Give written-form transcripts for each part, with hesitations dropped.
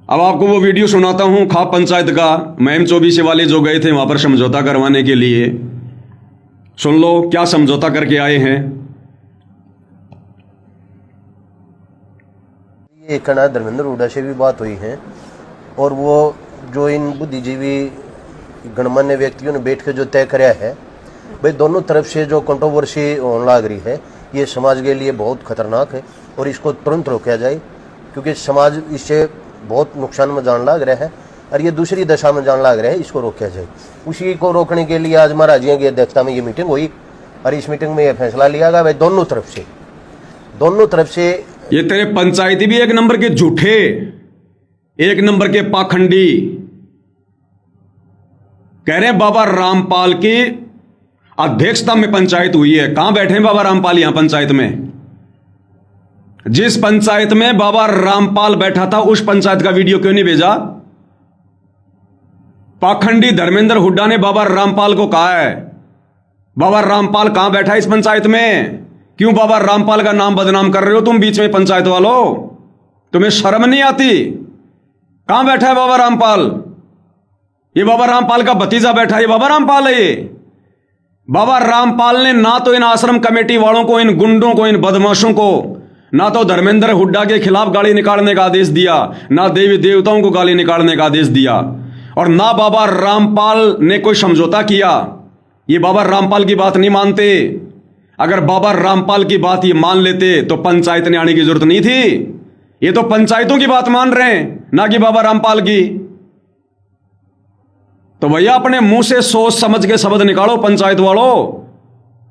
अब आपको वो वीडियो सुनाता हूं खाप पंचायत का, महम चौबीसे वाले जो गए थे वहां पर समझौता करवाने के लिए। सुन लो क्या समझौता करके आए हैं। ये कना धर्मेंद्र हुड्डा से भी बात हुई है और वो जो इन बुद्धिजीवी गणमान्य व्यक्तियों ने बैठ के जो तय कराया है, भाई दोनों तरफ से जो कंट्रोवर्सी होने लग रही है ये समाज के लिए बहुत खतरनाक है और इसको तुरंत रोका जाए, क्योंकि समाज इससे बहुत नुकसान में जाने लग रहा है और ये दूसरी दशा में जाने लग रहा है। इसको रोका जाए, उसी को रोकने के लिए आज महाराज जी की अध्यक्षता में ये मीटिंग हुई और इस मीटिंग में ये फैसला लिया गया भाई दोनों तरफ से। ये तेरे पंचायती भी एक नंबर के झूठे, एक नंबर के पाखंडी कह रहे हैं बाबा रामपाल की अध्यक्षता में पंचायत हुई है। कहां बैठे हैं बाबा रामपाल? यहां पंचायत में, जिस पंचायत में बाबा रामपाल बैठा था उस पंचायत का वीडियो क्यों नहीं भेजा? पाखंडी धर्मेंद्र हुड्डा ने बाबा रामपाल को कहा है बाबा रामपाल कहां बैठा है इस पंचायत में? क्यों बाबा रामपाल का नाम बदनाम कर रहे हो तुम बीच में पंचायत वालों? तुम्हें शर्म नहीं आती? कहां बैठा है बाबा रामपाल? ये बाबा रामपाल का भतीजा बैठा है, ये बाबा रामपाल है। ये बाबा रामपाल ने ना तो इन आश्रम कमेटी वालों को, इन गुंडों को, इन बदमाशों को ना तो धर्मेंद्र हुड्डा के खिलाफ गाली निकालने का आदेश दिया, ना देवी देवताओं को गाली निकालने का आदेश दिया, और ना बाबा रामपाल ने कोई समझौता किया। ये बाबा रामपाल की बात नहीं मानते। अगर बाबा रामपाल की बात ये मान लेते तो पंचायत ने आने की जरूरत नहीं थी। ये तो पंचायतों की बात मान रहे हैं, ना कि बाबा रामपाल की। तो भैया अपने मुंह से सोच समझ के शब्द निकालो पंचायत वालों।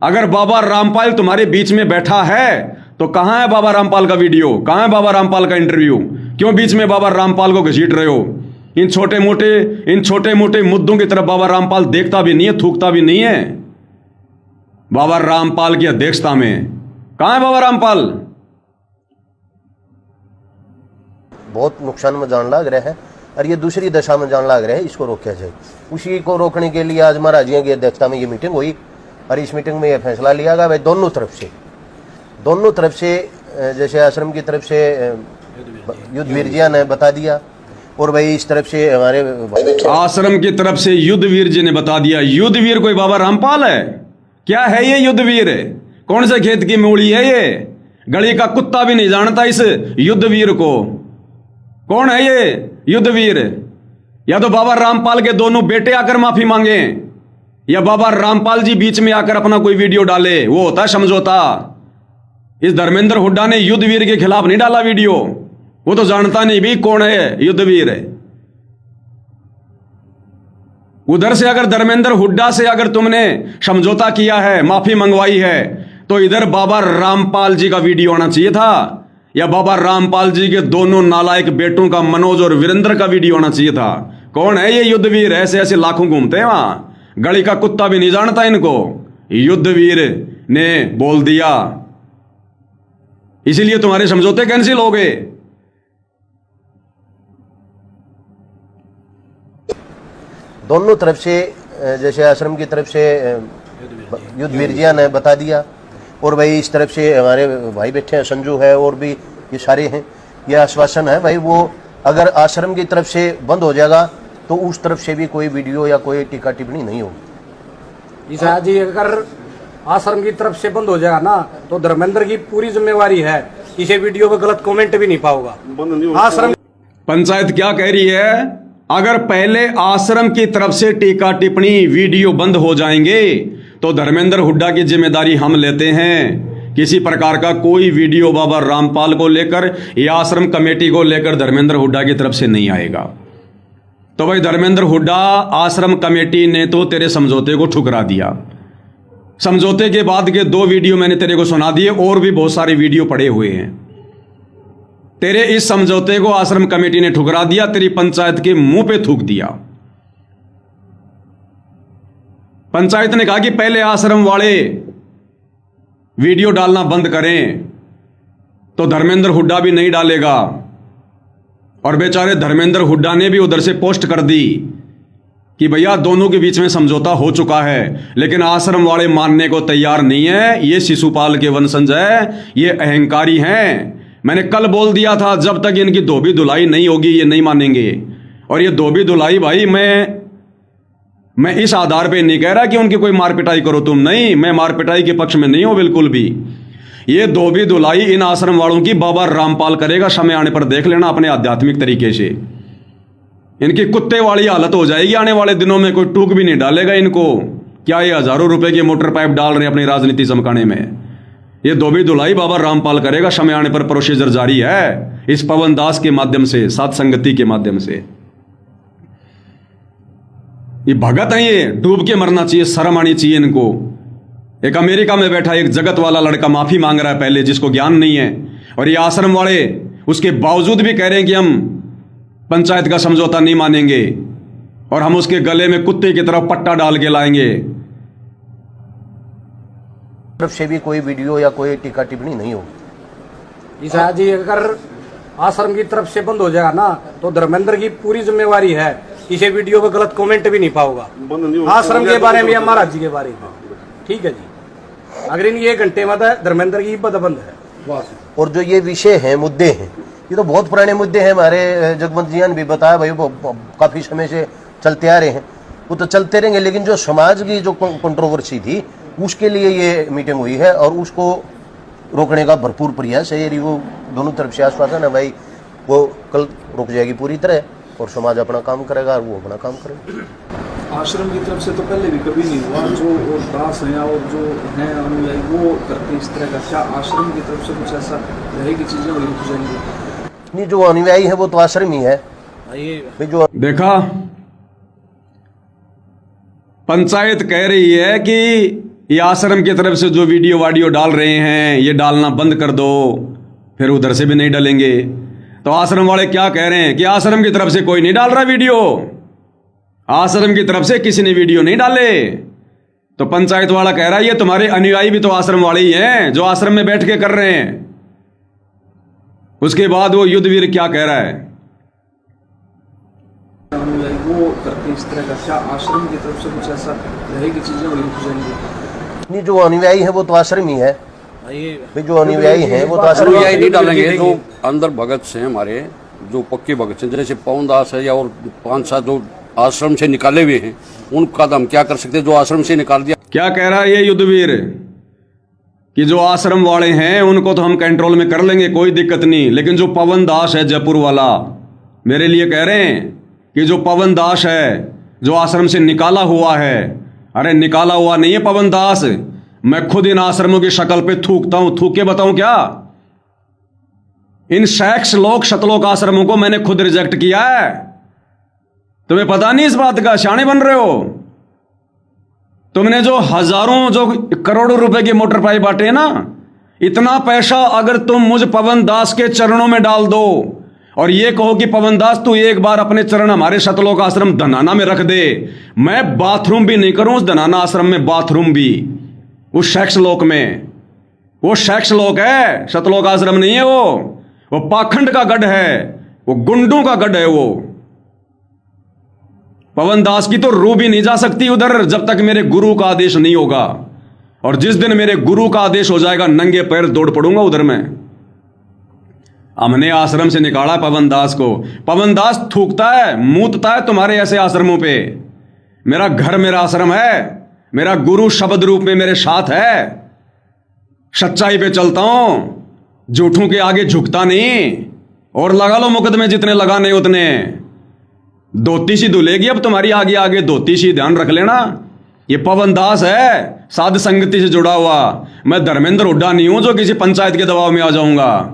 अगर बाबा रामपाल तुम्हारे बीच में बैठा है तो कहां है बाबा रामपाल का वीडियो? कहां है बाबा रामपाल का इंटरव्यू? क्यों बीच में बाबा रामपाल को घसीट रहे हो? इन छोटे मोटे मुद्दों की तरफ बाबा रामपाल देखता भी नहीं है, थूकता भी नहीं है। बाबा रामपाल की अध्यक्षता में कहां है बाबा रामपाल? बहुत नुकसान में जाने लग रहा है और ये दूसरी दशा में जाने लग रहा है। इसको रोका जाए, उसी को रोकने के लिए आज महाराज जी की अध्यक्षता में ये मीटिंग हुई और इस मीटिंग में ये फैसला लिया गया भाई दोनों तरफ से। जैसे आश्रम की तरफ से युद्धवीर जी ने बता दिया और भाई इस तरफ से हमारे आश्रम की तरफ से युद्धवीर जी ने बता दिया। युद्धवीर कोई बाबा रामपाल है? क्या है ये युद्धवीर? कौन से खेत की मूली है ये? गली का कुत्ता भी नहीं जानता इस युद्धवीर को। कौन है ये युद्धवीर? या तो बाबा रामपाल के दोनों बेटे आकर माफी मांगे, या बाबा रामपाल जी बीच में आकर अपना कोई वीडियो डाले, वो होता है समझौता। इस धर्मेंद्र हुड्डा ने युद्धवीर के खिलाफ नहीं डाला वीडियो, वो तो जानता नहीं भी कौन है युद्धवीर है। उधर से अगर धर्मेंद्र हुड्डा से अगर तुमने समझौता किया है, माफी मंगवाई है, तो इधर बाबा रामपाल जी का वीडियो आना चाहिए था, या बाबा रामपाल जी के दोनों नालायक बेटों का, मनोज और वीरेंद्र का वीडियो आना चाहिए था। कौन है ये युद्धवीर? ऐसे ऐसे लाखों घूमते हैं वहां, गली का कुत्ता भी नहीं जानता इनको। युद्धवीर ने बोल दिया, इसीलिए तुम्हारे समझौते कैंसिल हो गए। दोनों तरफ से, जैसे आश्रम की तरफ से युद्धवीर जी ने बता दिया और भाई इस तरफ से हमारे भाई बैठे हैं, संजू है और भी ये सारे हैं। ये आश्वासन है भाई, वो अगर आश्रम की तरफ से बंद हो जाएगा तो उस तरफ से भी कोई वीडियो या कोई टीका टिप्पणी नहीं होगी। जी अगर आश्रम की तरफ से बंद हो जाएगा ना तो धर्मेंद्र की पूरी जिम्मेवारी है, इसे वीडियो पे गलत कमेंट भी नहीं पाऊंगा। आश्रम पंचायत क्या कह रही है? अगर पहले आश्रम की तरफ से टीका टिप्पणी वीडियो बंद हो जाएंगे तो धर्मेंद्र हुड्डा की जिम्मेदारी हम लेते हैं। किसी प्रकार का कोई वीडियो बाबा रामपाल को लेकर या आश्रम कमेटी को लेकर धर्मेंद्र हुड्डा की तरफ से नहीं आएगा। तो भाई धर्मेंद्र हुड्डा, आश्रम कमेटी ने तो तेरे समझौते को ठुकरा दिया। समझौते के बाद के 2 वीडियो मैंने तेरे को सुना दिए, और भी बहुत सारे वीडियो पड़े हुए हैं। तेरे इस समझौते को आश्रम कमेटी ने ठुकरा दिया, तेरी पंचायत के मुंह पे थूक दिया। पंचायत ने कहा कि पहले आश्रम वाले वीडियो डालना बंद करें, तो धर्मेंद्र हुड्डा भी नहीं डालेगा। और बेचारे धर्मेंद्र हुड्डा ने भी उधर से पोस्ट कर दी कि भैया दोनों के बीच में समझौता हो चुका है, लेकिन आश्रम वाले मानने को तैयार नहीं है। ये शिशुपाल के वंशज है, ये अहंकारी हैं। मैंने कल बोल दिया था जब तक इनकी धोबी धुलाई नहीं होगी ये नहीं मानेंगे। और ये धोबी धुलाई भाई मैं इस आधार पे नहीं कह रहा कि उनकी कोई मार पिटाई करो तुम, नहीं, मैं मार पिटाई के पक्ष में नहीं हूं बिल्कुल भी। ये धोबी धुलाई इन आश्रम वालों की बाबा रामपाल करेगा, समय आने पर देख लेना अपने आध्यात्मिक तरीके से। इनकी कुत्ते वाली हालत हो जाएगी आने वाले दिनों में, कोई टूक भी नहीं डालेगा इनको। क्या ये हजारों रुपए की मोटर पाइप डाल रहे हैं अपनी राजनीति चमकाने में? ये धोबी धुलाई बाबा रामपाल करेगा, समय आने पर प्रोसीजर जारी है इस पवन दास के माध्यम से, सात संगति के माध्यम से। ये भगत है, ये डूब के मरना चाहिए, शर्म आनी चाहिए इनको। एक अमेरिका में बैठा एक जगत वाला लड़का माफी मांग रहा है पहले, जिसको ज्ञान नहीं है, और ये आश्रम वाले उसके बावजूद भी कह रहे हैं कि हम पंचायत का समझौता नहीं मानेंगे और हम उसके गले में कुत्ते की तरफ पट्टा डाल के लाएंगे। तरफ से भी कोई वीडियो या कोई टीका टिप्पणी नहीं होगी। जी जी, अगर आश्रम की तरफ से बंद हो जाएगा ना तो धर्मेंद्र की पूरी जिम्मेवारी है, किसी वीडियो पे गलत कमेंट भी नहीं पाओगा आश्रम के बारे में या महाराज जी के बारे में। ठीक है जी, अगर इन 1 घंटे में धर्मेंद्र की बद बंद है। और जो ये विषय है, मुद्दे हैं, ये तो बहुत पुराने मुद्दे हैं। हमारे जगवंत जी ने भी बताया भाई, वो काफी समय से चलते आ रहे हैं, वो तो चलते रहेंगे। लेकिन जो समाज की जो कंट्रोवर्सी थी उसके लिए ये मीटिंग हुई है और उसको रोकने का भरपूर प्रयास है। यदि वो दोनों तरफ से आश्वासन है भाई, वो कल रुक जाएगी पूरी तरह और समाज अपना काम करेगा और वो अपना काम करेगा। आश्रम की तरफ से तो पहले भी कभी नहीं हुआ, जो और दास हैं और जो हैं अनुयायी वो करते इस तरह का। क्या आश्रम की तरफ से कुछ ऐसा रहेगी चीजें वही रुक जाएंगी? नहीं, जो अनुयायी है वो तो आश्रम ही है। जो देखा, पंचायत कह रही है कि ये आश्रम की तरफ से जो वीडियो वाडियो डाल रहे हैं ये डालना बंद कर दो, फिर उधर से भी नहीं डालेंगे। तो आश्रम वाले क्या कह रहे हैं कि आश्रम की तरफ से कोई नहीं डाल रहा वीडियो, आश्रम की तरफ से किसी ने वीडियो नहीं डाले। तो पंचायत वाला कह रहा है ये तुम्हारे अनुयायी भी तो आश्रम वाले ही हैं जो आश्रम में बैठ के कर रहे हैं। उसके बाद वो युद्धवीर क्या कह रहा है? अनुयायी वो करते इस तरह का। क्या आश्रम की तरफ से कुछ ऐसा रहेगी चीजें वही रुक जाएंगी? नहीं, जो अनुयायी है वो तो आश्रम ही है। जो अनुयायी है वो तो आश्रम अनुयायी नहीं डालेंगे। जो अंदर भगत से हमारे जो पक्के भगत हैं, जैसे पवन दास है या और 5-7 जो आश्रम से निकाले हुए हैं, उनका हम क्या कर सकते हैं? जो आश्रम से निकाल दिया। क्या कह रहा है ये युद्धवीर कि जो आश्रम वाले हैं उनको तो हम कंट्रोल में कर लेंगे, कोई दिक्कत नहीं, लेकिन जो पवन दास है जयपुर वाला, मेरे लिए कह रहे हैं कि जो पवन दास है जो आश्रम से निकाला हुआ है, अरे निकाला हुआ नहीं है पवन दास, मैं खुद इन आश्रमों की शक्ल पे थूकता हूं। थूक के बताऊं क्या? इन शैक्स लोक शतलोक आश्रमों को मैंने खुद रिजेक्ट किया है। तुम्हें पता नहीं इस बात का? शाणे बन रहे हो तुमने। जो हजारों जो करोड़ों रुपए की मोटर पाइप बांटे ना, इतना पैसा अगर तुम मुझ पवन दास के चरणों में डाल दो और ये कहो कि पवन दास तू एक बार अपने चरण हमारे शतलोक आश्रम धनाना में रख दे, मैं बाथरूम भी नहीं करूं उस धनाना आश्रम में, बाथरूम भी उस शैक्स लोक में। वो शैक्स लोक है, शतलोक आश्रम नहीं है वो पाखंड का गढ़ है, वो गुंडों का गढ़ है। वो पवन दास की तो रूह भी नहीं जा सकती उधर जब तक मेरे गुरु का आदेश नहीं होगा, और जिस दिन मेरे गुरु का आदेश हो जाएगा नंगे पैर दौड़ पड़ूंगा उधर मैं। हमने आश्रम से निकाला पवन दास को। पवन दास थूकता है, मूतता है तुम्हारे ऐसे आश्रमों पे। मेरा घर मेरा आश्रम है, मेरा गुरु शब्द रूप में मेरे साथ है, सच्चाई पे चलता हूं, झूठों के आगे झुकता नहीं। और लगा लो मुकदमे जितने लगाने उतने। धोती सी धुलेगी अब तुम्हारी आगे आगे, धोती सी, ध्यान रख लेना। ये पवन दास है साध संगति से जुड़ा हुआ, मैं धर्मेंद्र हुड्डा नहीं हूं जो किसी पंचायत के दबाव में आ जाऊंगा।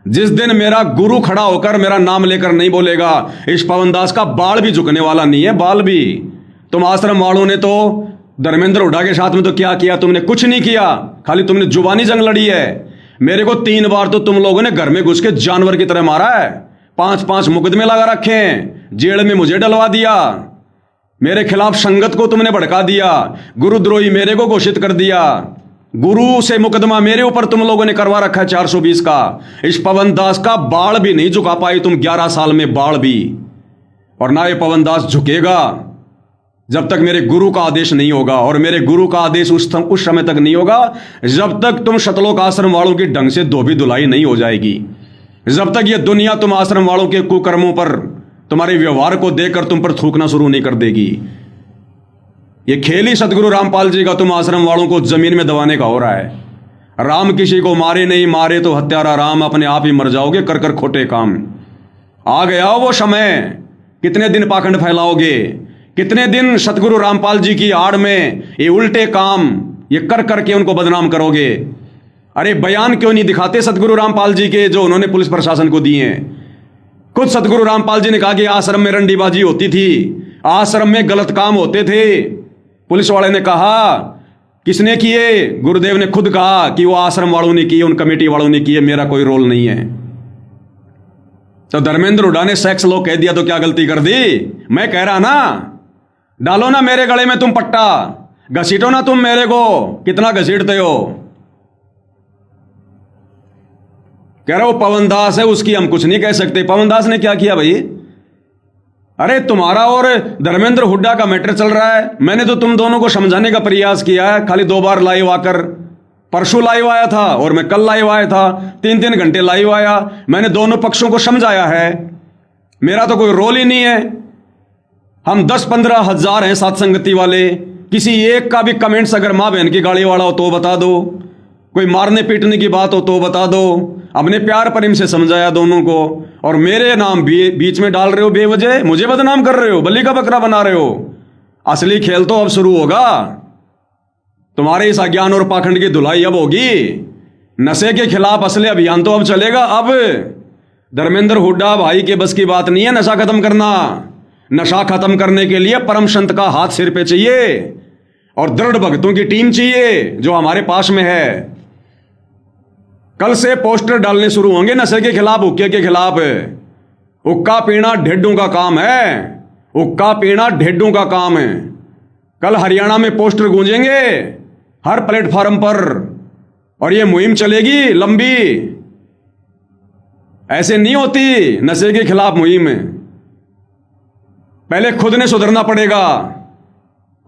जिस दिन मेरा गुरु खड़ा होकर मेरा नाम लेकर नहीं बोलेगा, इस पवन दास का बाल भी झुकने वाला नहीं है, बाल भी। तुम आश्रम वालों ने तो धर्मेंद्र हुड्डा के साथ में तो क्या किया? तुमने कुछ नहीं किया, खाली तुमने जुबानी जंग लड़ी है। मेरे को 3 बार तो तुम लोगों ने घर में घुस के जानवर की तरह मारा है, 5-5 मुकदमे लगा रखे हैं, जेल में मुझे डलवा दिया, मेरे खिलाफ संगत को तुमने भड़का दिया, गुरुद्रोही मेरे को घोषित कर दिया, गुरु से मुकदमा मेरे ऊपर तुम लोगों ने करवा रखा है 420 का। इस पवन दास का बाल भी नहीं झुका पाई तुम 11 साल में, बाल भी। और ना ये पवन दास झुकेगा जब तक मेरे गुरु का आदेश नहीं होगा, और मेरे गुरु का आदेश उस समय तक नहीं होगा जब तक तुम शतलोक आश्रम वालों की ढंग से धोबी धुलाई नहीं हो जाएगी, जब तक ये दुनिया तुम आश्रम वालों के कुकर्मों पर, तुम्हारे व्यवहार को देखकर तुम पर थूकना शुरू नहीं कर देगी। ये खेल ही सतगुरु रामपाल जी का तुम आश्रम वालों को जमीन में दबाने का हो रहा है। राम किसी को मारे नहीं, मारे तो हत्यारा राम, अपने आप ही मर जाओगे कर कर खोटे काम। आ गया वो समय, कितने दिन पाखंड फैलाओगे, कितने दिन सतगुरु रामपाल जी की आड़ में ये उल्टे काम ये कर करके उनको बदनाम करोगे। अरे बयान क्यों नहीं दिखाते सतगुरु रामपाल जी के जो उन्होंने पुलिस प्रशासन को दिए हैं। खुद सतगुरु रामपाल जी ने कहा कि आश्रम में रंडीबाजी होती थी, आश्रम में गलत काम होते थे। पुलिस वाले ने कहा किसने किए, गुरुदेव ने खुद कहा कि वो आश्रम वालों ने किए, उन कमेटी वालों ने किए, मेरा कोई रोल नहीं है। तो धर्मेंद्र हुड्डा ने सेक्स लो कह दिया तो क्या गलती कर दी। मैं कह रहा ना, डालो ना मेरे गले में तुम पट्टा, घसीटो ना तुम मेरे को, कितना घसीटते हो। कह रहे हो पवन दास है, उसकी हम कुछ नहीं कह सकते। पवन दास ने क्या किया भाई? अरे तुम्हारा और धर्मेंद्र हुड्डा का मैटर चल रहा है, मैंने तो तुम दोनों को समझाने का प्रयास किया है, खाली 2 बार लाइव आकर। परसों लाइव आया था और मैं कल लाइव आया था, 3-3 घंटे लाइव आया, मैंने दोनों पक्षों को समझाया है। मेरा तो कोई रोल ही नहीं है। हम 10-15 हजार हैं साथ संगति वाले, किसी एक का भी कमेंट्स अगर माँ बहन की गाली वाला हो तो बता दो, कोई मारने पीटने की बात हो तो बता दो। अपने प्यार प्रेम से समझाया दोनों को, और मेरे नाम बीच में डाल रहे हो बेवजह, मुझे बदनाम कर रहे हो, बलि का बकरा बना रहे हो। असली खेल तो अब शुरू होगा, तुम्हारे इस अज्ञान और पाखंड की धुलाई अब होगी। नशे के खिलाफ असली अभियान तो अब चलेगा। अब धर्मेंद्र हुड्डा भाई के बस की बात नहीं है नशा खत्म करना। नशा खत्म करने के लिए परम संत का हाथ सिर पे चाहिए और दृढ़ भक्तों की टीम चाहिए जो हमारे पास में है। कल से पोस्टर डालने शुरू होंगे नशे के खिलाफ, हुक्के के खिलाफ। हुक्का पीना ढेडों का काम है, हुक्का पीना ढेडों का काम है। कल हरियाणा में पोस्टर गूंजेंगे हर प्लेटफॉर्म पर, और ये मुहिम चलेगी लंबी। ऐसे नहीं होती नशे के खिलाफ मुहिम। पहले खुद ने सुधरना पड़ेगा,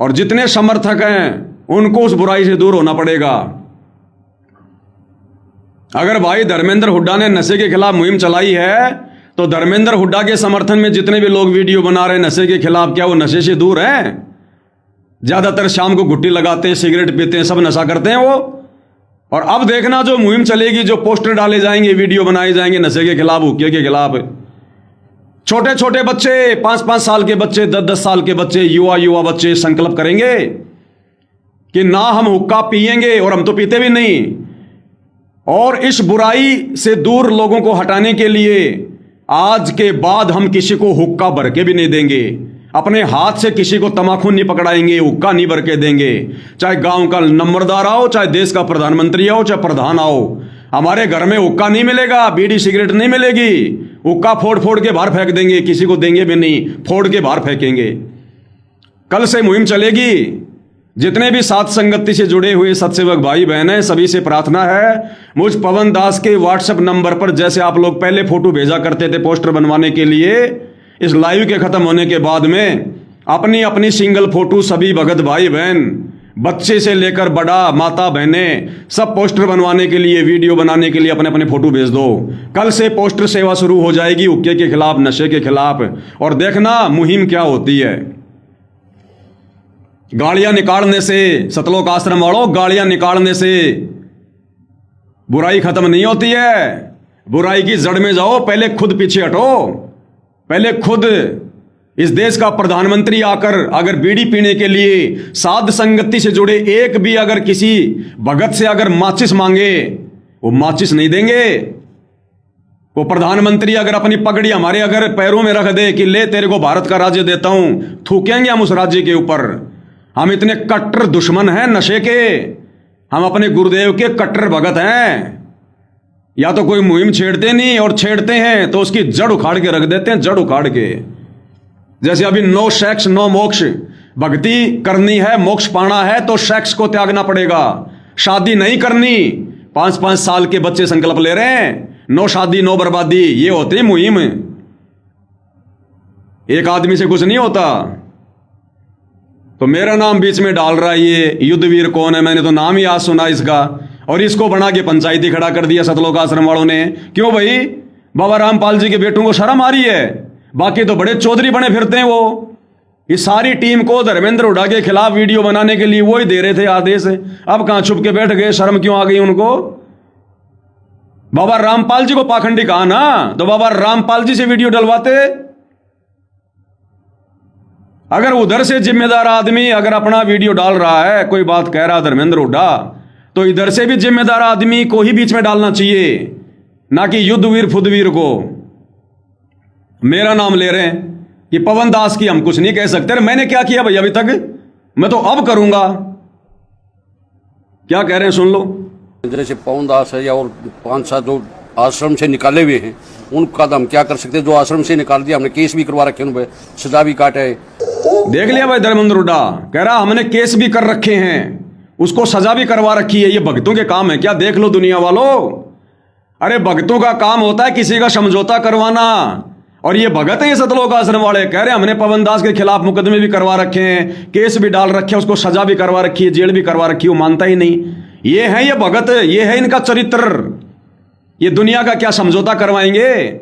और जितने समर्थक हैं उनको उस बुराई से दूर होना पड़ेगा। अगर भाई धर्मेंद्र हुड्डा ने नशे के खिलाफ मुहिम चलाई है, तो धर्मेंद्र हुड्डा के समर्थन में जितने भी लोग वीडियो बना रहे हैं नशे के खिलाफ, क्या वो नशे से दूर हैं? ज्यादातर शाम को गुट्टी लगाते हैं, सिगरेट पीते हैं, सब नशा करते हैं वो। और अब देखना जो मुहिम चलेगी, जो पोस्टर डाले जाएंगे, वीडियो बनाए जाएंगे नशे के खिलाफ, हुक्के के खिलाफ। छोटे छोटे बच्चे, 5-5 साल के बच्चे, 10-10 साल के बच्चे, युवा बच्चे संकल्प करेंगे कि ना हम हुक्का पिएंगे, और हम तो पीते भी नहीं। और इस बुराई से दूर लोगों को हटाने के लिए आज के बाद हम किसी को हुक्का भर के भी नहीं देंगे। अपने हाथ से किसी को तमाकू नहीं पकड़ाएंगे, हुक्का नहीं भर के देंगे। चाहे गांव का नंबरदार आओ, चाहे देश का प्रधानमंत्री आओ, चाहे प्रधान आओ, हमारे घर में हुक्का नहीं मिलेगा, बीड़ी सिगरेट नहीं मिलेगी। हुक्का फोड़ फोड़ के बाहर फेंक देंगे, किसी को देंगे भी नहीं, फोड़ के बाहर फेंकेंगे। कल से मुहिम चलेगी। जितने भी साथ संगति से जुड़े हुए सत्सेवक भाई बहन हैं, सभी से प्रार्थना है, मुझ पवन दास के व्हाट्सएप नंबर पर, जैसे आप लोग पहले फोटो भेजा करते थे पोस्टर बनवाने के लिए, इस लाइव के खत्म होने के बाद में अपनी अपनी सिंगल फोटो सभी भगत भाई बहन, बच्चे से लेकर बड़ा, माता बहने, सब पोस्टर बनवाने के लिए, वीडियो बनाने के लिए अपने अपने फोटो भेज दो। कल से पोस्टर सेवा शुरू हो जाएगी हुक्के के खिलाफ, नशे के खिलाफ। और देखना मुहिम क्या होती है। गालियां निकालने से, सतलोक आश्रम वालों, गालियां निकालने से बुराई खत्म नहीं होती है। बुराई की जड़ में जाओ, पहले खुद पीछे हटो। पहले खुद इस देश का प्रधानमंत्री आकर अगर बीड़ी पीने के लिए साध संगति से जुड़े एक भी अगर किसी भगत से अगर माचिस मांगे, वो माचिस नहीं देंगे। वो प्रधानमंत्री अगर अपनी पगड़ी हमारे अगर पैरों में रख दे कि ले तेरे को भारत का राज्य देता हूं, थूकेंगे हम उस राज्य के ऊपर। हम इतने कट्टर दुश्मन हैं नशे के, हम अपने गुरुदेव के कट्टर भगत हैं। या तो कोई मुहिम छेड़ते नहीं, और छेड़ते हैं तो उसकी जड़ उखाड़ के रख देते हैं, जड़ उखाड़ के। जैसे अभी नो सेक्स नो मोक्ष, भक्ति करनी है, मोक्ष पाना है तो सेक्स को त्यागना पड़ेगा। शादी नहीं करनी, 5-5 साल के बच्चे संकल्प ले रहे हैं, नो शादी नो बर्बादी। ये होती मुहिम। एक आदमी से कुछ नहीं होता। तो मेरा नाम बीच में डाल रहा है, ये युद्धवीर कौन है, मैंने तो नाम ही आज सुना इसका, और इसको बना के पंचायती खड़ा कर दिया सतलोक आश्रम वालों ने। क्यों भाई, बाबा रामपाल जी के बेटों को शर्म आ रही है? बाकी तो बड़े चौधरी बने फिरते हैं वो। इस सारी टीम को धर्मेंद्र हुड्डा के खिलाफ वीडियो बनाने के लिए वो ही दे रहे थे आदेश। अब कहां छुप के बैठ गए, शर्म क्यों आ गई उनको? बाबा रामपाल जी को पाखंडी कहा ना, तो बाबा रामपाल जी से वीडियो डलवाते। अगर उधर से जिम्मेदार आदमी अगर अपना वीडियो डाल रहा है, कोई बात कह रहा है धर्मेंद्र हुड्डा, तो इधर से भी जिम्मेदार आदमी को ही बीच में डालना चाहिए, ना कि युद्धवीर फुद्धवीर को। मेरा नाम ले रहे हैं कि पवन दास की हम कुछ नहीं कह सकते। मैंने क्या किया भाई अभी तक? मैं तो अब करूंगा। क्या कह रहे हैं सुन लो। जैसे पवन दास है या और 5-7 जो आश्रम से निकाले हुए हैं, उनका तो हम क्या कर सकते हैं? जो आश्रम से निकाल दिया, हमने केस भी करवा रखे, उन पे सजा भी काटे है। देख लिया भाई धर्मेंद्र हुड्डा कह रहा हमने केस भी कर रखे हैं, उसको सजा भी करवा रखी है। ये भक्तों के काम है क्या? देख लो दुनिया वालों, अरे भक्तों का काम होता है किसी का समझौता करवाना, और ये भगत है ये सतलोक आश्रम वाले कह रहे हमने पवन दास के खिलाफ मुकदमे भी करवा रखे हैं, केस भी डाल रखे हैं, उसको सजा भी करवा रखी है, जेल भी करवा रखी है। वो मानता ही नहीं। ये है ये भगत, ये है इनका चरित्र। ये दुनिया का क्या समझौता करवाएंगे?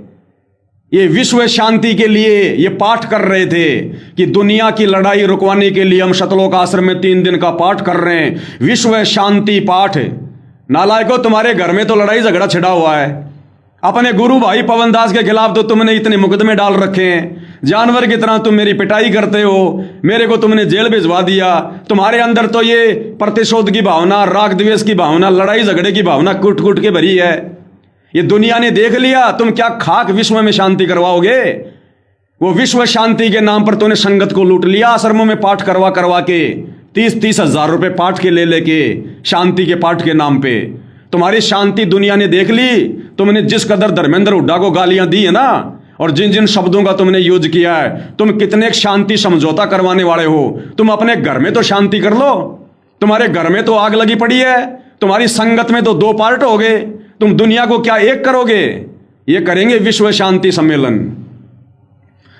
ये विश्व शांति के लिए ये पाठ कर रहे थे कि दुनिया की लड़ाई रुकवाने के लिए हम सतलोक आश्रम में 3 दिन का पाठ कर रहे हैं, विश्व शांति पाठ। नालायकों, तुम्हारे घर में तो लड़ाई झगड़ा छिड़ा हुआ है। अपने गुरु भाई पवन दास के खिलाफ तो तुमने इतने मुकदमे डाल रखे हैं, जानवर की तरह तुम मेरी पिटाई करते हो, मेरे को तुमने जेल भिजवा दिया। तुम्हारे अंदर तो ये प्रतिशोध की भावना, राग द्वेष की भावना, लड़ाई झगड़े की भावना कुट कुट के भरी है। ये दुनिया ने देख लिया। तुम क्या खाक विश्व में शांति करवाओगे? वो विश्व शांति के नाम पर तूने संगत को लूट लिया। आश्रमों में पाठ करवा करवा के 30-30 हजार रुपए पाठ के ले लेके शांति के पाठ के नाम पे तुम्हारी शांति दुनिया ने देख ली। तुमने जिस कदर धर्मेंद्र हुड्डा को गालियां दी है ना, और जिन जिन शब्दों का तुमने यूज किया है, तुम कितने शांति समझौता करवाने वाले हो। तुम अपने घर में तो शांति कर लो, तुम्हारे घर में तो आग लगी पड़ी है, तुम्हारी संगत में तो 2 पार्ट हो गए, तुम दुनिया को क्या एक करोगे? ये करेंगे विश्व शांति सम्मेलन।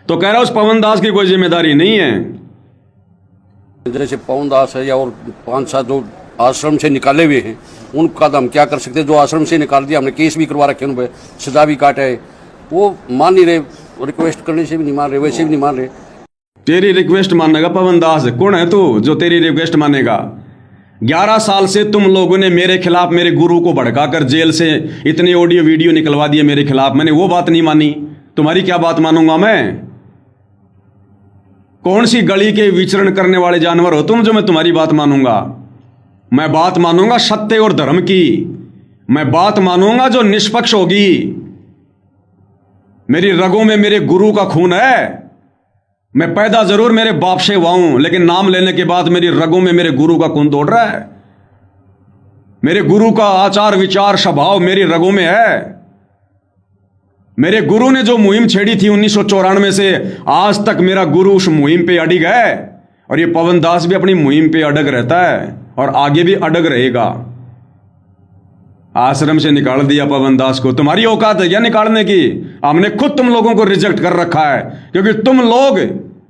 तो कह रहा उस पवन दास की कोई जिम्मेदारी नहीं है। जैसे पवन दास है या और 5-7 जो आश्रम से निकाले हुए हैं, उनका तो हम क्या कर सकते हैं? जो आश्रम से निकाल दिया, हमने केस भी करवा रखे, उन पे सजा भी काटे है। वो मान नहीं रहे, रिक्वेस्ट करने से भी नहीं मान रहे, वैसे भी नहीं मान रहे। तेरी रिक्वेस्ट मानेगा पवन दास? कौन है तू जो तेरी रिक्वेस्ट मानेगा? 11 साल से तुम लोगों ने मेरे खिलाफ मेरे गुरु को भड़काकर जेल से इतने ऑडियो वीडियो निकलवा दिए मेरे खिलाफ। मैंने वो बात नहीं मानी, तुम्हारी क्या बात मानूंगा मैं? कौन सी गली के विचरण करने वाले जानवर हो तुम जो मैं तुम्हारी बात मानूंगा? मैं बात मानूंगा सत्य और धर्म की। मैं बात मानूंगा जो निष्पक्ष होगी। मेरी रगों में मेरे गुरु का खून है। मैं पैदा जरूर मेरे बाप से हुआ हूं, लेकिन नाम लेने के बाद मेरी रगों में मेरे गुरु का खून दौड़ रहा है। मेरे गुरु का आचार विचार स्वभाव मेरी रगों में है। मेरे गुरु ने जो मुहिम छेड़ी थी 1994 से आज तक मेरा गुरु उस मुहिम पे अड़िग है, और ये पवन दास भी अपनी मुहिम पे अड़ग रहता है और आगे भी अड़ग रहेगा। आश्रम से निकाल दिया पवन दास को, तुम्हारी औकात है क्या निकालने की? हमने खुद तुम लोगों को रिजेक्ट कर रखा है, क्योंकि तुम लोग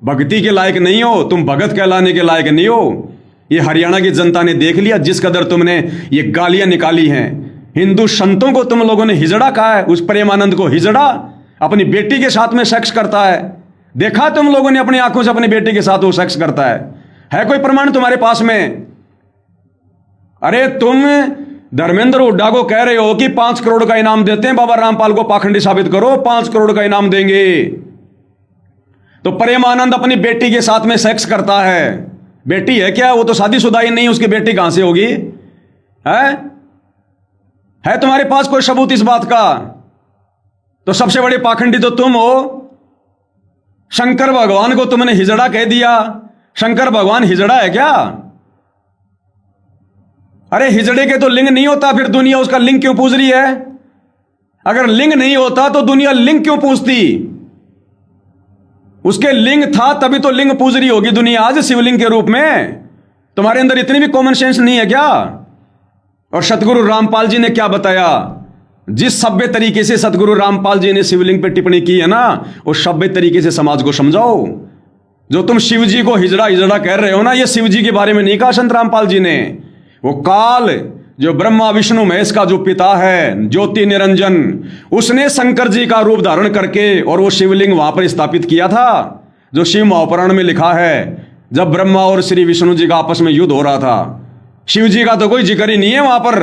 भक्ति के लायक नहीं हो, तुम भगत कहलाने के लायक नहीं हो। ये हरियाणा की जनता ने देख लिया जिस कदर तुमने ये गालियां निकाली हैं। हिंदू संतों को तुम लोगों ने हिजड़ा कहा है, उस प्रेमानंद को हिजड़ा, अपनी बेटी के साथ में सेक्स करता है। देखा तुम लोगों ने अपनी आंखों से अपनी बेटी के साथ वो सेक्स करता है कोई प्रमाण तुम्हारे पास में? अरे तुम धर्मेंद्र हुड्डा को कह रहे हो कि 5 करोड़ का इनाम देते हैं, बाबा रामपाल को पाखंडी साबित करो, 5 करोड़ का इनाम देंगे। तो प्रेमानंद अपनी बेटी के साथ में सेक्स करता है। बेटी है क्या? वो तो शादीशुदा ही नहीं, उसकी बेटी कहां से होगी? है तुम्हारे पास कोई सबूत इस बात का? तो सबसे बड़े पाखंडी तो तुम हो। शंकर भगवान को तुमने हिजड़ा कह दिया। शंकर भगवान हिजड़ा है क्या? अरे हिजड़े के तो लिंग नहीं होता, फिर दुनिया उसका लिंग क्यों पूज रही है? अगर लिंग नहीं होता तो दुनिया लिंग क्यों पूजती? उसके लिंग था तभी तो लिंग पूज रही होगी दुनिया आज शिवलिंग के रूप में। तुम्हारे अंदर इतनी भी कॉमन सेंस नहीं है क्या? और सतगुरु रामपाल जी ने क्या बताया? जिस सभ्य तरीके से सतगुरु रामपाल जी ने शिवलिंग पर टिप्पणी की है ना, उस सभ्य तरीके से समाज को समझाओ। जो तुम शिव जी को हिजड़ा हिजड़ा कह रहे हो ना, ये शिव जी के बारे में नहीं कहा संत रामपाल जी ने। वो काल जो ब्रह्मा विष्णु महेश का जो पिता है, ज्योति निरंजन, उसने शंकर जी का रूप धारण करके और वो शिवलिंग वहां पर स्थापित किया था, जो शिव महापुराण में लिखा है। जब ब्रह्मा और श्री विष्णु जी का आपस में युद्ध हो रहा था, शिव जी का तो कोई जिक्र ही नहीं है वहां पर,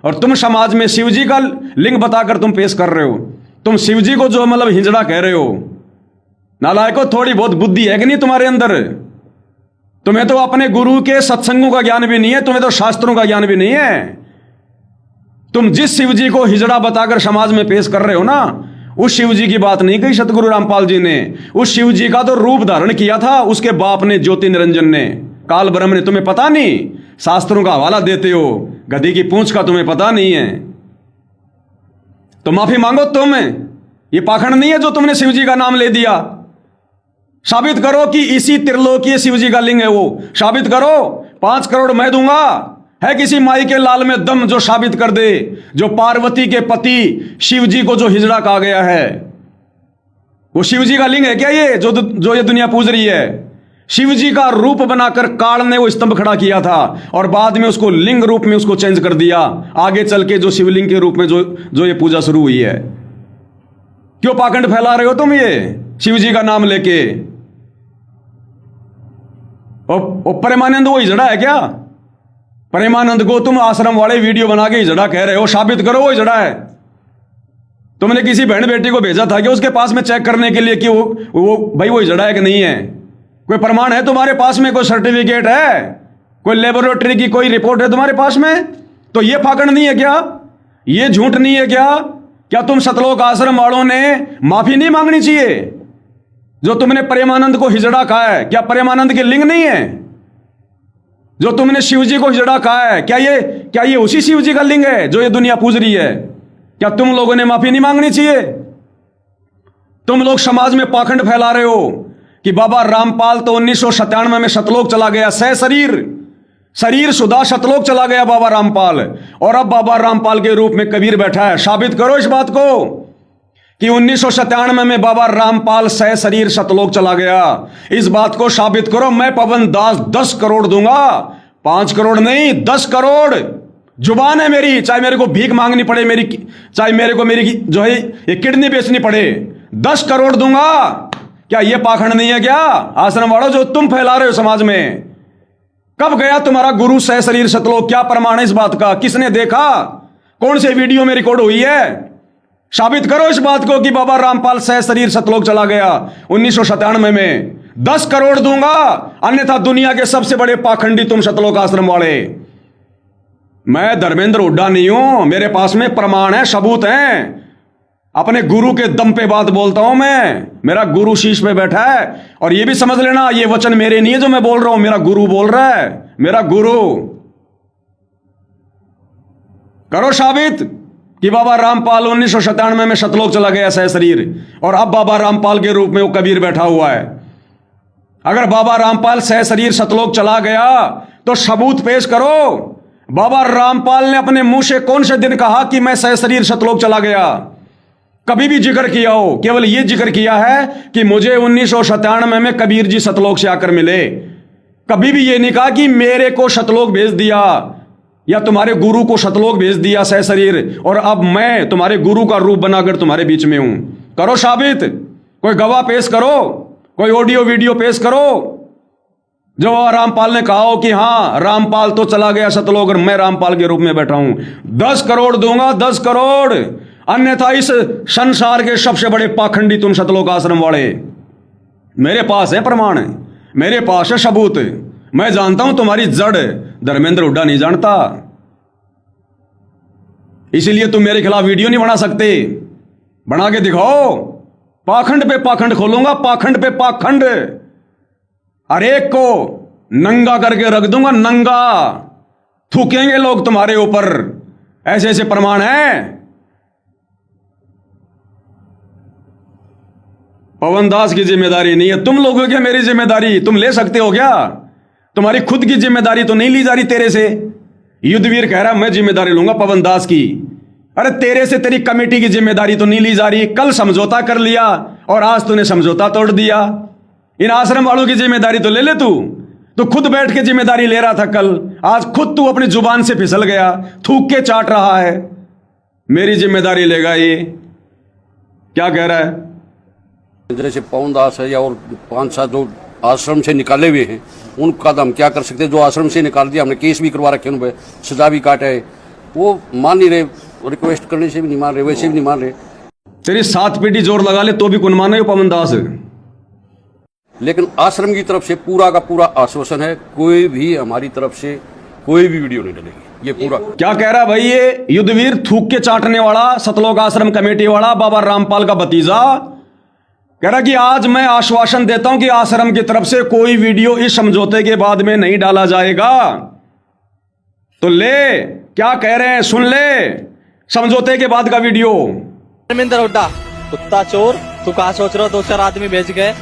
और तुम समाज में शिव जी का लिंग बताकर तुम पेश कर रहे हो। तुम शिव जी को जो मतलब हिजड़ा कह रहे हो, नालायको, थोड़ी बहुत बुद्धि है कि नहीं तुम्हारे अंदर? तुम्हें तो अपने गुरु के सत्संगों का ज्ञान भी नहीं है, तुम्हें तो शास्त्रों का ज्ञान भी नहीं है। तुम जिस शिव जी को हिजड़ा बताकर समाज में पेश कर रहे हो ना, उस शिव जी की बात नहीं कही सतगुरु रामपाल जी ने। उस शिव जी का तो रूप धारण किया था उसके बाप ने, ज्योति निरंजन ने, काल ब्रह्म ने। तुम्हें पता नहीं, शास्त्रों का हवाला देते हो, गधी की पूंछ का तुम्हें पता नहीं है। तो माफी मांगो तुम। ये पाखंड नहीं है जो तुमने शिव जी का नाम ले दिया। साबित करो कि इसी त्रिलोकीय शिव जी का लिंग है वो, साबित करो। 5 करोड़ मैं दूंगा। है किसी माई के लाल में दम जो साबित कर दे, जो पार्वती के पति शिव जी को जो हिजड़ा कहा गया है, वो शिव जी का लिंग है क्या ये जो ये दुनिया पूज रही है? शिव जी का रूप बनाकर काल ने वो स्तंभ खड़ा किया था और बाद में उसको लिंग रूप में उसको चेंज कर दिया, आगे चल के जो शिवलिंग के रूप में जो ये पूजा शुरू हुई है। क्यों पाखंड फैला रहे हो तुम ये शिव जी का नाम लेके? और प्रेमानंद वो हिजड़ा है क्या? प्रेमानंद को तुम आश्रम वाले वीडियो बना के हिजड़ा कह रहे हो, साबित करो वो हिजड़ा है। तुमने किसी बहन बेटी को भेजा था कि उसके पास में चेक करने के लिए कि वो भाई वो हिजड़ा है कि नहीं है? कोई प्रमाण है तुम्हारे पास में? कोई सर्टिफिकेट है? कोई लेबोरेटरी की कोई रिपोर्ट है तुम्हारे पास में? तो ये पाखंड नहीं है क्या? ये झूठ नहीं है क्या? क्या तुम सतलोक आश्रम वालों ने माफी नहीं मांगनी चाहिए जो तुमने प्रेमानंद को हिजड़ा कहा है? क्या प्रेमानंद के लिंग नहीं है? जो तुमने शिव जी को हिजड़ा कहा है, क्या ये उसी शिव जी का लिंग है जो ये दुनिया पूज रही है? क्या तुम लोगों ने माफी नहीं मांगनी चाहिए? तुम लोग समाज में पाखंड फैला रहे हो कि बाबा रामपाल तो 1997 में सतलोक चला गया, शरीर सुधा सतलोक चला गया बाबा रामपाल, और अब बाबा रामपाल के रूप में कबीर बैठा है। साबित करो इस बात को कि 1997 में बाबा रामपाल शरीर सतलोक चला गया। इस बात को साबित करो। मैं पवन दास 10 करोड़ दूंगा, 5 करोड़ नहीं, 10 करोड़। जुबान है मेरी, चाहे मेरे को भीख मांगनी पड़े मेरी, चाहे मेरे को मेरी जो है ये किडनी बेचनी पड़े, 10 करोड़ दूंगा। क्या ये पाखंड नहीं है क्या आश्रम वालों जो तुम फैला रहे हो समाज में? कब गया तुम्हारा गुरु शरीर सतलोक? क्या प्रमाण है इस बात का? किसने देखा? कौन से वीडियो में रिकॉर्ड हुई है? साबित करो इस बात को कि बाबा रामपाल शरीर सतलोक चला गया 1997 में। 10 करोड़ दूंगा, अन्यथा दुनिया के सबसे बड़े पाखंडी तुम सतलोक आश्रम वाले। मैं धर्मेंद्र हुड्डा नहीं हूं, मेरे पास में प्रमाण है, सबूत हैं। अपने गुरु के दम पे बात बोलता हूं मैं। मेरा गुरु शीश पे बैठा है, और ये भी समझ लेना ये वचन मेरे नहीं है जो मैं बोल रहा हूं, मेरा गुरु बोल रहा है। मेरा गुरु। करो साबित कि बाबा रामपाल 1997 में सतलोक चला गया शरीर, और अब बाबा रामपाल के रूप में वो कबीर बैठा हुआ है। अगर बाबा रामपाल शरीर सतलोक चला गया तो सबूत पेश करो। बाबा रामपाल ने अपने मुंह से कौन से दिन कहा कि मैं शरीर सतलोक चला गया? कभी भी जिक्र किया हो? केवल ये जिक्र किया है कि मुझे 1997 में कबीर जी सतलोक से आकर मिले। कभी भी ये नहीं कहा कि मेरे को सतलोक भेज दिया या तुम्हारे गुरु को सतलोक भेज दिया शरीर, और अब मैं तुम्हारे गुरु का रूप बनाकर तुम्हारे बीच में हूं। करो साबित, कोई गवाह पेश करो, कोई ऑडियो वीडियो पेश करो जो रामपाल ने कहा हो कि हाँ रामपाल तो चला गया सतलोक और मैं रामपाल के रूप में बैठा हूं। 10 करोड़ दूंगा, 10 करोड़। अन्यथा इस संसार के सबसे बड़े पाखंडी तुम सतलोक आश्रम वाले। मेरे पास है प्रमाण, मेरे पास है सबूत। मैं जानता हूं तुम्हारी जड़, धर्मेंद्र हुड्डा नहीं जानता। इसीलिए तुम मेरे खिलाफ वीडियो नहीं बना सकते। बना के दिखाओ। पाखंड पे पाखंड खोलूंगा, पाखंड पे पाखंड। हर एक को नंगा करके रख दूंगा, नंगा। थूकेंगे लोग तुम्हारे ऊपर। ऐसे ऐसे प्रमाण हैं। पवन दास की जिम्मेदारी नहीं है, तुम लोगों की मेरी जिम्मेदारी तुम ले सकते हो क्या? तुम्हारी खुद की जिम्मेदारी तो नहीं ली जा रही तेरे से। युद्धवीर कह रहा मैं जिम्मेदारी लूंगा पवन दास की। अरे तेरे से तेरी कमेटी की जिम्मेदारी तो नहीं ली जा रही। कल समझौता कर लिया और आज तूने समझौता तोड़ दिया। इन आश्रम वालों की जिम्मेदारी तो ले ले तू खुद बैठ के जिम्मेदारी ले रहा था कल, आज खुद तू अपनी जुबान से फिसल गया, थूक के चाट रहा है। मेरी जिम्मेदारी लेगा ये? क्या कह रहा है? जैसे पवन दास है या और 5-7 जो आश्रम से निकाले हुए हैं, उनका तो हम क्या कर सकते हैं। जो आश्रम से निकाल दिया, हमने केस भी करवा रखे, उन पर सजा भी काटा है, वो मान नहीं रहे, रिक्वेस्ट करने से भी नहीं मान रहे, वैसे भी नहीं मान रहे। तेरी 7 पीटी जोर लगा ले तो भी कौन माने पवन दास? लेकिन आश्रम की तरफ से पूरा का पूरा आश्वासन है, कोई भी हमारी तरफ से कोई भी वीडियो नहीं डलेगी, ये पूरा। क्या कह रहा भाई ये युद्धवीर, थूक के चाटने वाला, सतलोक आश्रम कमेटी वाला, बाबा रामपाल का भतीजा? कह रहा कि आज मैं आश्वासन देता हूं कि आश्रम की तरफ से कोई वीडियो इस समझौते के बाद में नहीं डाला जाएगा। तो ले, क्या कह रहे हैं सुन ले, समझौते के बाद का वीडियो। धर्मेंद्र हुड्डा, कुत्ता चोर, तू कहा सोच रहा हो 2-4 आदमी भेज गए,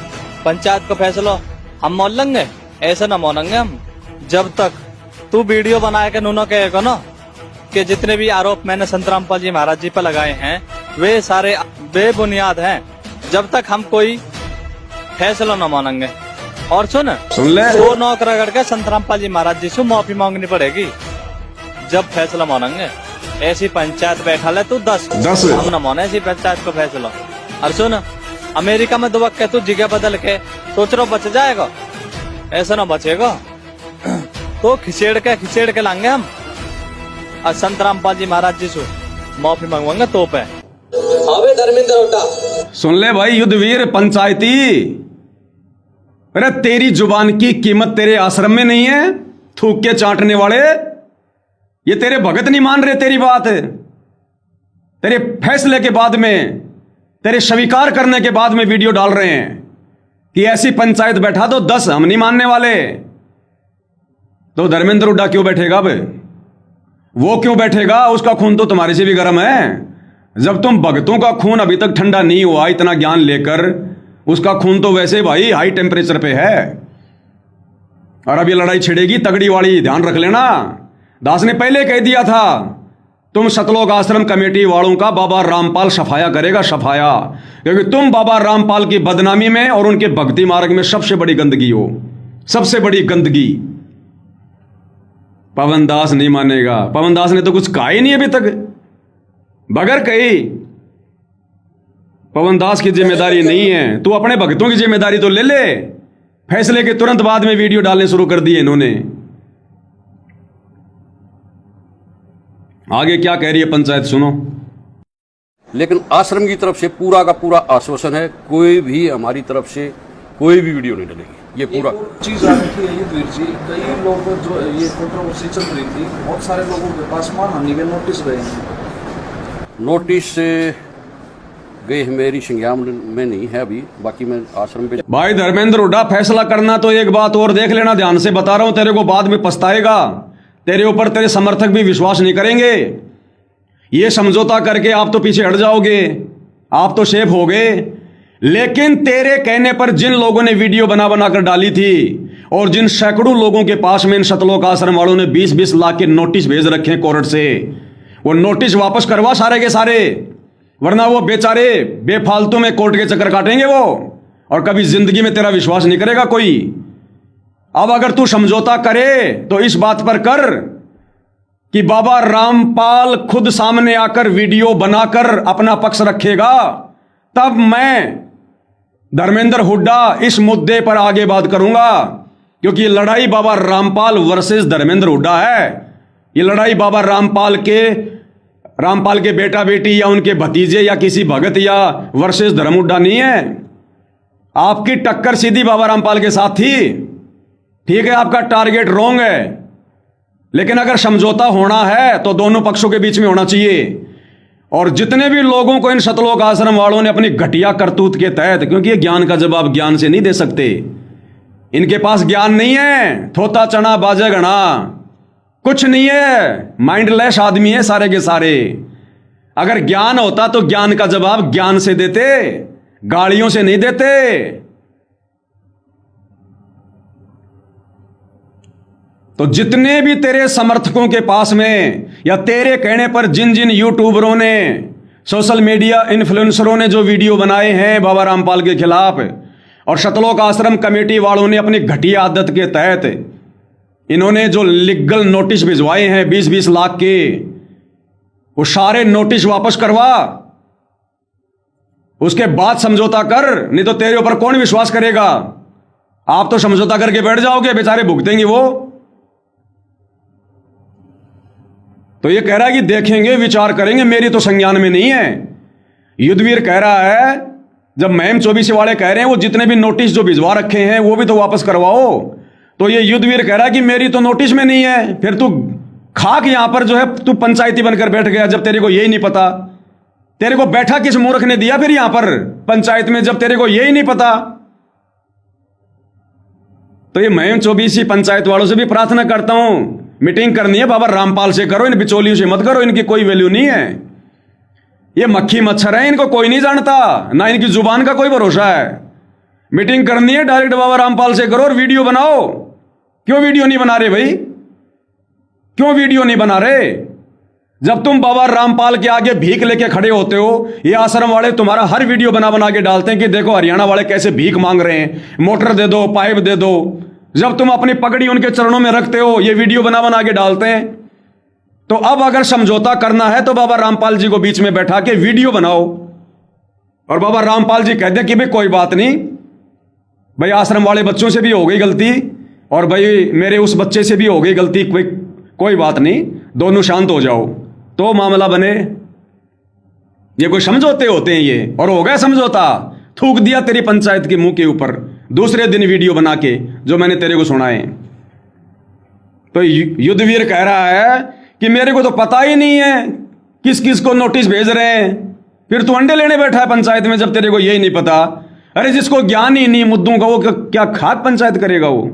पंचायत का फैसला हम मान लेंगे? ऐसा ना मानेंगे हम। जब तक तू वीडियो बना के नुनो कहेगा ना कि जितने भी आरोप मैंने संत रामपाल जी महाराज जी पर लगाए हैं वे सारे बेबुनियाद हैं, जब तक हम कोई फैसला न मानेंगे। और सुन ले, 2 नौक रगड़ के संत रामपाल जी महाराज जी से माफी मांगनी पड़ेगी जब फैसला मानेंगे। ऐसी पंचायत बैठा ले तू 10 हम न माने ऐसी पंचायत को फैसला। और सुन, अमेरिका में दुबक के तू जगह बदल के सोच रहा बच जाएगा, ऐसा ना बचेगा। तो खिसेड़ के लाएंगे हम, और संत रामपाल जी महाराज जी से माफी मांगवाएंगे तो पे। धर्मेंद्र हुड्डा, सुन ले भाई युद्धवीर पंचायती, अरे तेरी जुबान की कीमत तेरे आश्रम में नहीं है? थूक के चाटने वाले, ये तेरे भगत नहीं मान रहे तेरी बात? तेरे फैसले के बाद में, तेरे स्वीकार करने के बाद में वीडियो डाल रहे हैं कि ऐसी पंचायत बैठा दो 10 हम नहीं मानने वाले। तो धर्मेंद्र हुड्डा क्यों बैठेगा? अब वो क्यों बैठेगा? उसका खून तो तुम्हारे से भी गर्म है। जब तुम भगतों का खून अभी तक ठंडा नहीं हुआ इतना ज्ञान लेकर, उसका खून तो वैसे भाई हाई टेम्परेचर पे है। और अब ये लड़ाई छिड़ेगी तगड़ी वाली, ध्यान रख लेना। दास ने पहले कह दिया था, तुम सतलोक आश्रम कमेटी वालों का बाबा रामपाल सफाया करेगा, सफाया। क्योंकि तुम बाबा रामपाल की बदनामी में और उनके भक्ति मार्ग में सबसे बड़ी गंदगी हो, सबसे बड़ी गंदगी। पवन दास नहीं मानेगा। पवन दास ने तो कुछ कहा ही नहीं अभी तक, बगैर कही। पवन दास की जिम्मेदारी नहीं है, तू अपने भक्तों की जिम्मेदारी तो ले ले। फैसले के तुरंत बाद में वीडियो डालने शुरू कर दिए इन्होंने। आगे क्या कह रही है पंचायत सुनो। लेकिन आश्रम की तरफ से पूरा का पूरा आश्वासन है, कोई भी हमारी तरफ से कोई भी वीडियो नहीं डलेगी, ये पूरा। चीज आ रही थी युद्धवीर जी, कई लोग जो ये कंट्रोवर्सी चल रही थी, बहुत सारे लोगों के पास मानहानि के नोटिस गए हैं। नोटिस गए हैं, मेरी संज्ञान में नहीं है अभी, बाकी मैं आश्रम पे। भाई धर्मेंद्र हुड्डा, फैसला करना तो एक बात और देख लेना, ध्यान से बता रहा हूं, तेरे को बाद में पछताएगा। तेरे ऊपर तेरे समर्थक भी विश्वास नहीं करेंगे। ये समझौता करके आप तो पीछे हट जाओगे, आप तो सेफ हो गए। लेकिन तेरे कहने पर जिन लोगों ने वीडियो बना बना कर डाली थी और जिन सैकड़ों लोगों के पास में इन सतलोक आश्रम वालों ने 20-20 लाख के नोटिस भेज रखे हैं कोर्ट से, वो नोटिस वापस करवा सारे के सारे, वरना वो बेचारे बेफालतू में कोर्ट के चक्कर काटेंगे वो, और कभी जिंदगी में तेरा विश्वास नहीं करेगा कोई। अब अगर तू समझौता करे तो इस बात पर कर कि बाबा रामपाल खुद सामने आकर वीडियो बनाकर अपना पक्ष रखेगा, तब मैं धर्मेंद्र हुड्डा इस मुद्दे पर आगे बात करूंगा। क्योंकि ये लड़ाई बाबा रामपाल वर्सेस धर्मेंद्र हुड्डा है। ये लड़ाई बाबा रामपाल के बेटा बेटी या उनके भतीजे या किसी भगत या वर्सेस धर्म हुड्डा नहीं है। आपकी टक्कर सीधी बाबा रामपाल के साथ थी, ठीक है, आपका टारगेट रॉन्ग है। लेकिन अगर समझौता होना है तो दोनों पक्षों के बीच में होना चाहिए। और जितने भी लोगों को इन सतलोक आश्रम वालों ने अपनी घटिया करतूत के तहत, क्योंकि ये ज्ञान का जवाब ज्ञान से नहीं दे सकते, इनके पास ज्ञान नहीं है, थोता चना बाजे गणा कुछ नहीं है, माइंडलेस आदमी है सारे के सारे। अगर ज्ञान होता तो ज्ञान का जवाब ज्ञान से देते, गालियों से नहीं देते। तो जितने भी तेरे समर्थकों के पास में या तेरे कहने पर जिन जिन यूट्यूबरों ने, सोशल मीडिया इन्फ्लुएंसरों ने जो वीडियो बनाए हैं बाबा रामपाल के खिलाफ, और सतलोक आश्रम कमेटी वालों ने अपनी घटिया आदत के तहत इन्होंने जो लीगल नोटिस भिजवाए हैं 20-20 लाख के, वो सारे नोटिस वापस करवा, उसके बाद समझौता कर, नहीं तो तेरे ऊपर कौन विश्वास करेगा। आप तो समझौता करके बैठ जाओगे, बेचारे भुगतेंगे वो। तो ये कह रहा है कि देखेंगे विचार करेंगे, मेरी तो संज्ञान में नहीं है। युद्धवीर कह रहा है, जब महम 24 वाले कह रहे हैं वो जितने भी नोटिस जो भिजवा रखे हैं वो भी तो वापस करवाओ, तो ये युद्धवीर कह रहा है कि मेरी तो नोटिस में नहीं है। फिर तू खाक यहां पर जो है तू पंचायती बनकर बैठ गया, जब तेरे को यही नहीं पता। तेरे को बैठा किस मूर्ख ने दिया फिर यहां पर पंचायत में, जब तेरे को यही नहीं पता। तो ये महम 24 पंचायत वालों से भी प्रार्थना करता हूं, मीटिंग करनी है बाबा रामपाल से करो, इन बिचौलियों से मत करो, इनकी कोई वैल्यू नहीं है। ये मक्खी मच्छर है, इनको कोई नहीं जानता, ना इनकी जुबान का कोई भरोसा है। मीटिंग करनी है डायरेक्ट बाबा रामपाल से करो और वीडियो बनाओ। क्यों वीडियो नहीं बना रहे भाई, क्यों वीडियो नहीं बना रहे? जब तुम बाबा रामपाल के आगे भीख लेके खड़े होते हो, ये आश्रम वाले तुम्हारा हर वीडियो बना बना के डालते हैं कि देखो हरियाणा वाले कैसे भीख मांग रहे हैं, मोटर दे दो, पाइप दे दो। जब तुम अपनी पगड़ी उनके चरणों में रखते हो, ये वीडियो बना बना के डालते हैं। तो अब अगर समझौता करना है तो बाबा रामपाल जी को बीच में बैठा के वीडियो बनाओ और बाबा रामपाल जी कहते हैं कि भाई कोई बात नहीं भाई, आश्रम वाले बच्चों से भी हो गई गलती और भाई मेरे उस बच्चे से भी हो गई गलती, कोई बात नहीं, दोनों शांत हो जाओ, तो मामला बने। ये कोई समझौते होते हैं ये? और हो गया समझौता, थूक दिया तेरी पंचायत के मुंह के ऊपर दूसरे दिन वीडियो बना के, जो मैंने तेरे को सुनाए। तो युद्धवीर कह रहा है कि मेरे को तो पता ही नहीं है किस किस को नोटिस भेज रहे हैं, फिर तू अंडे लेने बैठा है पंचायत में जब तेरे को यही नहीं पता। अरे जिसको ज्ञान ही नहीं मुद्दों का, वो क्या खाक पंचायत करेगा वो?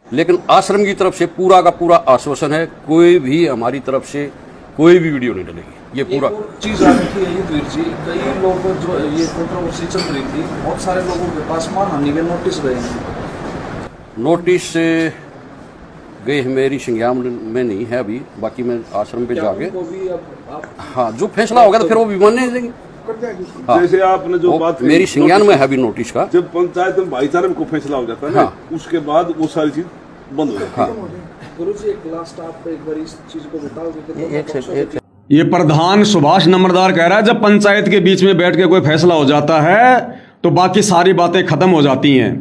लेकिन आश्रम की तरफ से पूरा का पूरा आश्वासन है, कोई भी हमारी तरफ से कोई भी वीडियो नहीं डलेगी। ये पूरा चीज आ रही थी युद्धवीर जी, कई लोग जो ये कंट्रोवर्सी चल रही थी, बहुत सारे लोगों के पास मानहानि के नोटिस गए हैं। नोटिस गए हैं, मेरी संज्ञान में नहीं है अभी, बाकी मैं आश्रम पे जाके हाँ जो फैसला होगा तो फिर वो भी मानने देंगे। हाँ, जैसे आपने जो बात मेरी संज्ञान में है अभी नोटिस का, जब पंचायत में भाईचारे में को फैसला हो जाता है ना, उसके बाद वो सारी चीज बंद हो जाती है। गुरुजी एक लास्ट आप एक बार इस चीज को बताओगे। ये प्रधान सुभाष नंबरदार कह रहा है जब पंचायत के बीच में बैठ के कोई फैसला हो जाता है तो बाकी सारी बातें खत्म हो जाती हैं,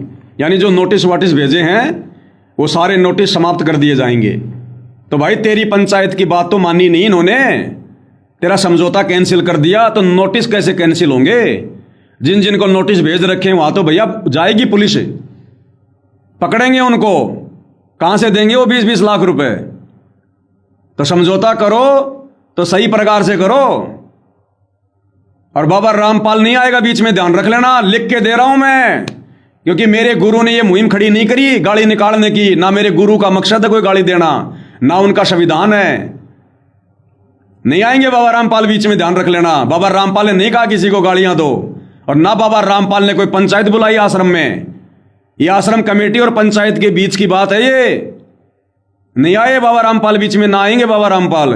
यानी जो नोटिस वाटिस भेजे हैं वो सारे नोटिस समाप्त कर दिए जाएंगे। तो भाई तेरी पंचायत की बात तो मानी नहीं इन्होंने, तेरा समझौता कैंसिल कर दिया, तो नोटिस कैसे कैंसिल होंगे? जिन जिन को नोटिस भेज रखे हैं वहां तो भैया जाएगी पुलिस, पकड़ेंगे उनको, कहां से देंगे वो 20-20 लाख रुपए? तो समझौता करो तो सही प्रकार से करो। और बाबा रामपाल नहीं आएगा बीच में, ध्यान रख लेना, लिख के दे रहा हूं मैं, क्योंकि मेरे गुरु ने ये मुहिम खड़ी नहीं करी गाली निकालने की, ना मेरे गुरु का मकसद है कोई गाली देना, ना उनका संविधान है। नहीं आएंगे बाबा रामपाल बीच में, ध्यान रख लेना। बाबा रामपाल ने नहीं कहा किसी को गालियां दो, और ना बाबा रामपाल ने कोई पंचायत बुलाई आश्रम में। ये आश्रम कमेटी और पंचायत के बीच की बात है, ये नहीं आए बाबा रामपाल बीच में, ना आएंगे बाबा रामपाल।